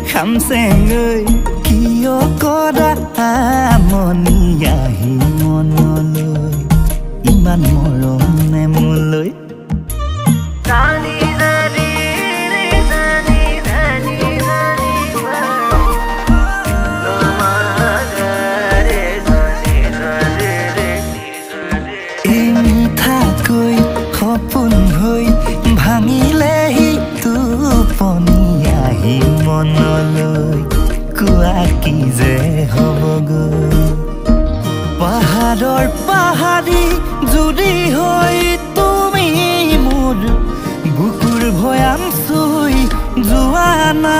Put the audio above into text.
খামচেঙৈ কিয় কৰা মনি আহি মনলৈ ইমান মৰমে মোলৈ মিঠাকৈ সপোন হৈ ভাঙিলেহি টোপনি আহি মনলৈ কোৱা কি যে হ'বগৈ পাহাৰৰ পাহাৰী জুৰি হৈ তুমি মোৰ বুকুৰ ভৈয়াম চুই যোৱা না